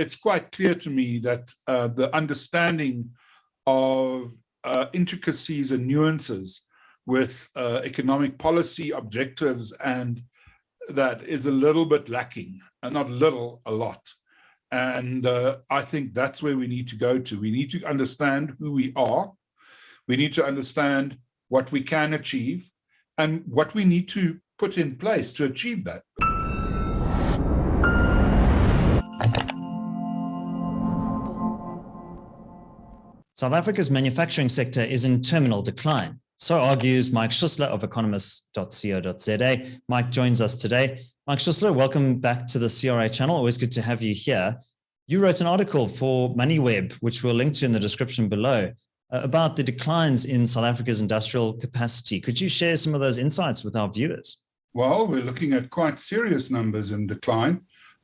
it's quite clear to me that the understanding of intricacies and nuances with economic policy objectives and that is a little bit lacking, not little, a lot. And I think that's where we need to go to. We need to understand who we are. We need to understand what we can achieve and what we need to put in place to achieve that. South Africa's manufacturing sector is in terminal decline. So argues Mike Schüssler of economist.co.za. Mike joins us today. Mike Schüssler, welcome back to the CRA channel. Always good to have you here. You wrote an article for MoneyWeb, which we'll link to in the description below, about the declines in South Africa's industrial capacity. Could you share some of those insights with our viewers? Well, we're looking at quite serious numbers in decline.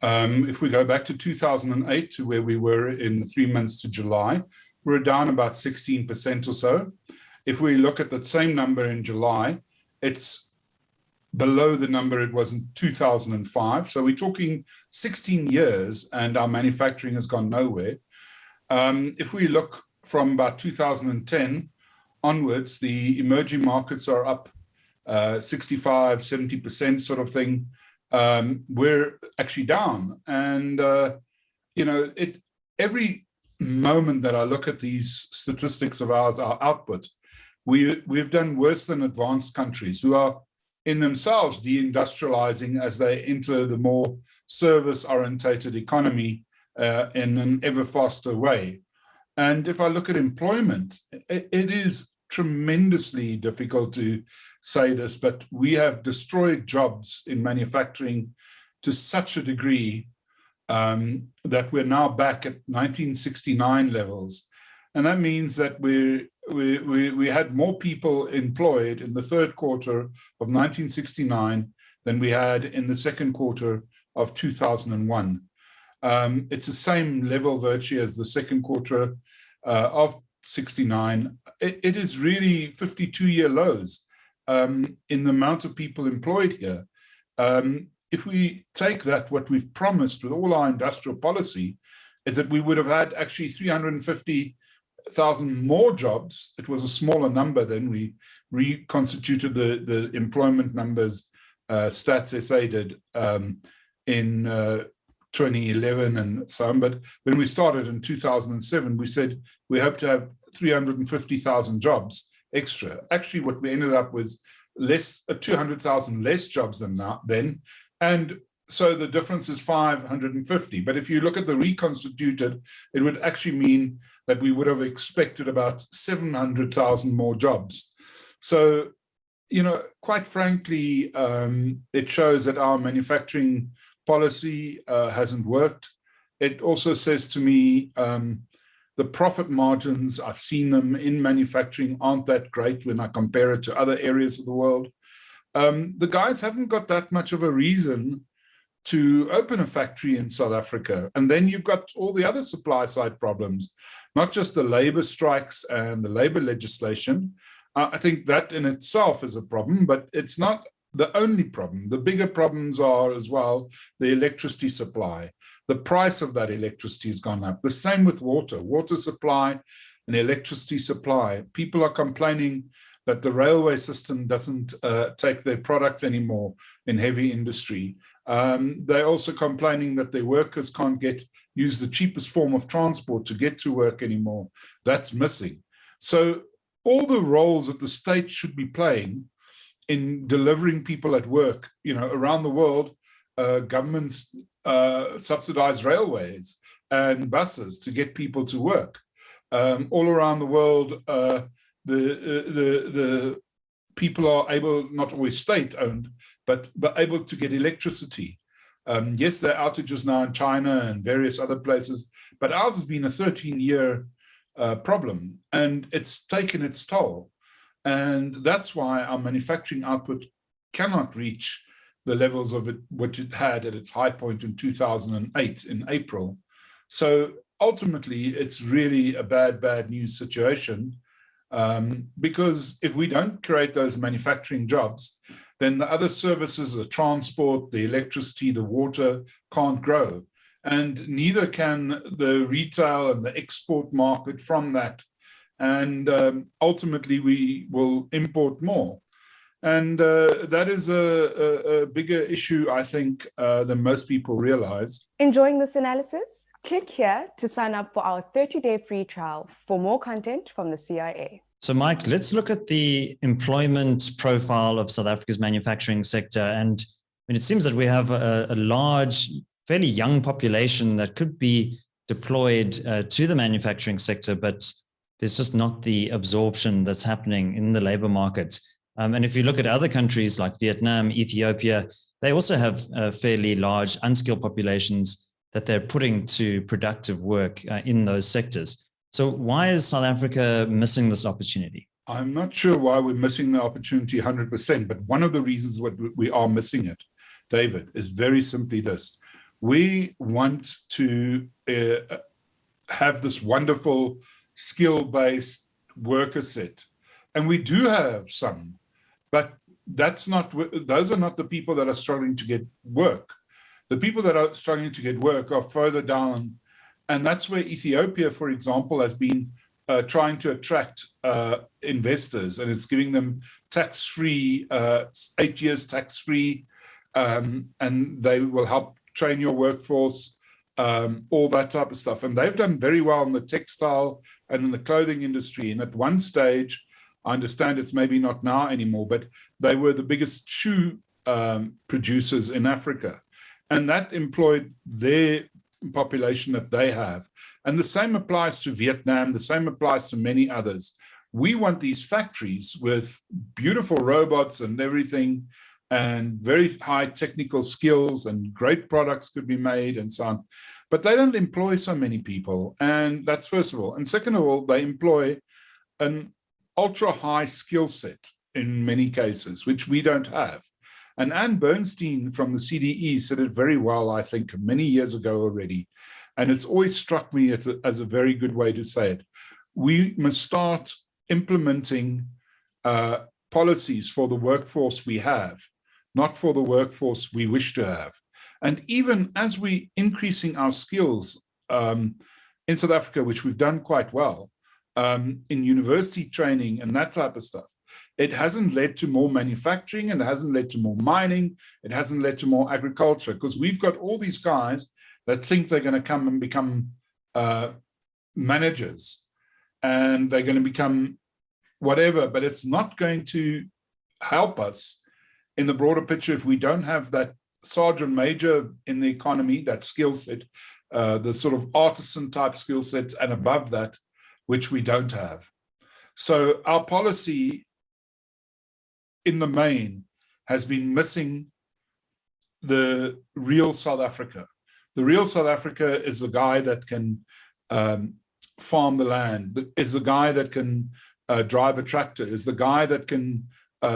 If we go back to 2008 to where we were in the 3 months to July, we're down about 16% or so. If we look at the same number in July, it's below the number it was in 2005. So we're talking 16 years and our manufacturing has gone nowhere. If we look from about 2010 onwards, the emerging markets are up 65, 70% sort of thing. We're actually down. And, every moment that I look at these statistics of ours, our output, we've done worse than advanced countries who are in themselves deindustrializing as they enter the more service-orientated economy in an ever faster way. And if I look at employment, it is tremendously difficult to say this, but we have destroyed jobs in manufacturing to such a degree that we're now back at 1969 levels. And that means that we had more people employed in the third quarter of 1969 than we had in the second quarter of 2001. It's the same level virtually as the second quarter of 69. It is really 52-year lows in the amount of people employed here. If we take that, what we've promised with all our industrial policy is that we would have had actually 350,000 more jobs. It was a smaller number then. We reconstituted the employment numbers, Stats SA did in 2011 and so on. But when we started in 2007, we said we hope to have 350,000 jobs extra. Actually, what we ended up was 200,000 less jobs than then. And so the difference is 550. But if you look at the reconstituted, it would actually mean that we would have expected about 700,000 more jobs. So, quite frankly, it shows that our manufacturing policy hasn't worked. It also says to me, the profit margins, I've seen them in manufacturing, aren't that great when I compare it to other areas of the world. The guys haven't got that much of a reason to open a factory in South Africa. And then you've got all the other supply side problems, not just the labor strikes and the labor legislation. I think that in itself is a problem, but it's not the only problem. The bigger problems are as well the electricity supply. The price of that electricity has gone up. The same with water supply and electricity supply. People are complaining that the railway system doesn't take their product anymore in heavy industry. They're also complaining that their workers can't use the cheapest form of transport to get to work anymore. That's missing. So all the roles that the state should be playing in delivering people at work, around the world, governments subsidize railways and buses to get people to work. All around the world, the people are able, not always state-owned, but able to get electricity. Yes, there are outages now in China and various other places, but ours has been a 13-year problem, and it's taken its toll. And that's why our manufacturing output cannot reach the levels of what it had at its high point in 2008 in April. So ultimately, it's really a bad news situation. Because if we don't create those manufacturing jobs, then the other services, the transport, the electricity, the water can't grow. and neither can the retail and the export market from that. And ultimately, we will import more. And that is a bigger issue, I think, than most people realize. Enjoying this analysis? Click here to sign up for our 30-day free trial for more content from the CIA. So, Mike, let's look at the employment profile of South Africa's manufacturing sector. And it seems that we have a large, fairly young population that could be deployed to the manufacturing sector, but there's just not the absorption that's happening in the labor market. And if you look at other countries like Vietnam, Ethiopia, they also have fairly large unskilled populations that they're putting to productive work in those sectors. So why is South Africa missing this opportunity? I'm not sure why we're missing the opportunity 100%, but one of the reasons what we are missing it, David, is very simply this. We want to have this wonderful skill-based worker set, and we do have some, but those are not the people that are struggling to get work. The people that are struggling to get work are further down, and that's where Ethiopia, for example, has been trying to attract investors, and it's giving them tax-free, 8 years tax-free, and they will help train your workforce, all that type of stuff. And they've done very well in the textile and in the clothing industry. And at one stage, I understand it's maybe not now anymore, but they were the biggest shoe producers in Africa. And that employed their population that they have. And the same applies to Vietnam, the same applies to many others. We want these factories with beautiful robots and everything, and very high technical skills, and great products could be made and so on. But they don't employ so many people. And that's first of all. And second of all, they employ an ultra high skill set in many cases, which we don't have. And Anne Bernstein from the CDE said it very well, I think, many years ago already. And it's always struck me as a very good way to say it. We must start implementing policies for the workforce we have, not for the workforce we wish to have. And even as we increasing our skills in South Africa, which we've done quite well, in university training and that type of stuff, it hasn't led to more manufacturing, and it hasn't led to more mining, it hasn't led to more agriculture, because we've got all these guys that think they're going to come and become managers, and they're going to become whatever, but it's not going to help us in the broader picture if we don't have that sergeant major in the economy, that skill set, the sort of artisan type skill sets, and above that, which we don't have. So our policy in the main has been missing the real South Africa. The real South Africa is the guy that can farm the land, is the guy that can drive a tractor, is the guy that can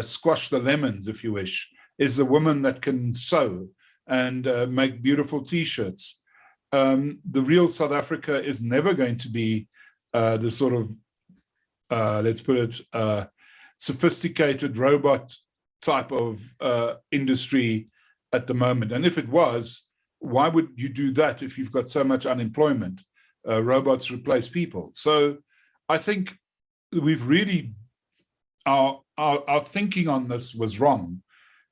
squash the lemons, if you wish, is the woman that can sew and make beautiful T-shirts. The real South Africa is never going to be the sort of, let's put it, sophisticated robot type of industry at the moment. And if it was, why would you do that if you've got so much unemployment? Robots replace people. So I think we've really, our thinking on this was wrong.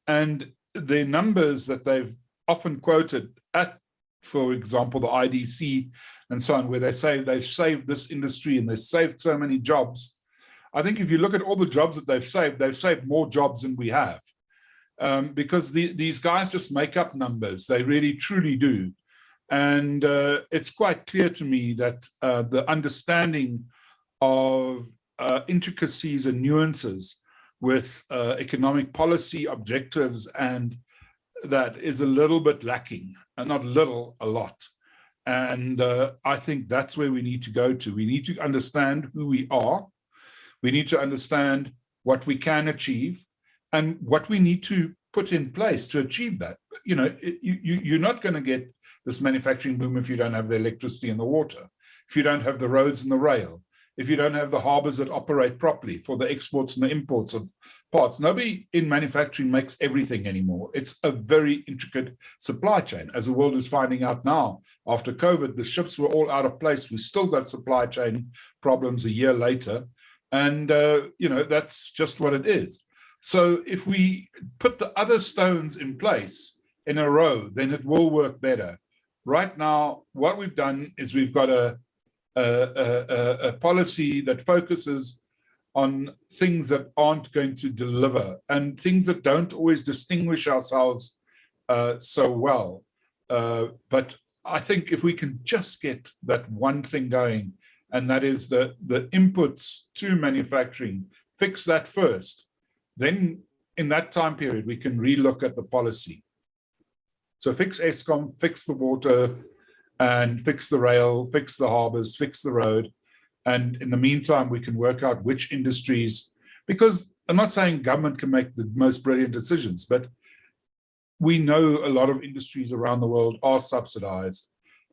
And the numbers that they've often quoted at, for example, the IDC and so on, where they say they've saved this industry and they've saved so many jobs. I think if you look at all the jobs that they've saved more jobs than we have, because these guys just make up numbers. They really, truly do. And it's quite clear to me that the understanding of intricacies and nuances with economic policy objectives and that is a little bit lacking, and not little, a lot. And I think that's where we need to go to. We need to understand who we are. We need to understand what we can achieve and what we need to put in place to achieve that. You know, you're not going to get this manufacturing boom if you don't have the electricity and the water, if you don't have the roads and the rail, if you don't have the harbors that operate properly for the exports and the imports of parts. Nobody in manufacturing makes everything anymore. It's a very intricate supply chain, as the world is finding out now. After COVID, the ships were all out of place. We still got supply chain problems a year later. And, that's just what it is. So if we put the other stones in place in a row, then it will work better. Right now, what we've done is we've got a policy that focuses on things that aren't going to deliver and things that don't always distinguish ourselves so well. But I think if we can just get that one thing going, and that is the inputs to manufacturing, fix that first, then in that time period, we can relook at the policy. So fix Eskom, fix the water, and fix the rail, fix the harbors, fix the road. And in the meantime, we can work out which industries, because I'm not saying government can make the most brilliant decisions, but we know a lot of industries around the world are subsidized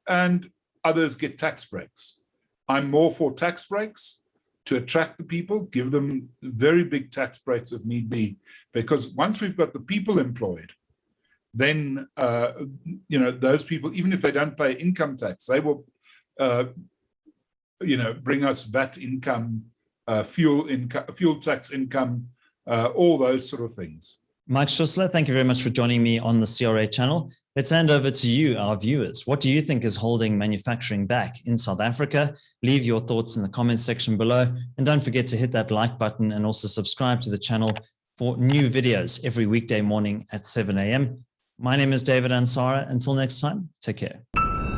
and others get tax breaks. I'm more for tax breaks to attract the people, give them very big tax breaks if need be, because once we've got the people employed, then those people, even if they don't pay income tax, they will bring us VAT income, fuel tax income, all those sort of things. Mike Schüssler, thank you very much for joining me on the CRA channel. Let's hand over to you, our viewers. What do you think is holding manufacturing back in South Africa? Leave your thoughts in the comments section below. And don't forget to hit that like button and also subscribe to the channel for new videos every weekday morning at 7 a.m. My name is David Ansara. Until next time, take care.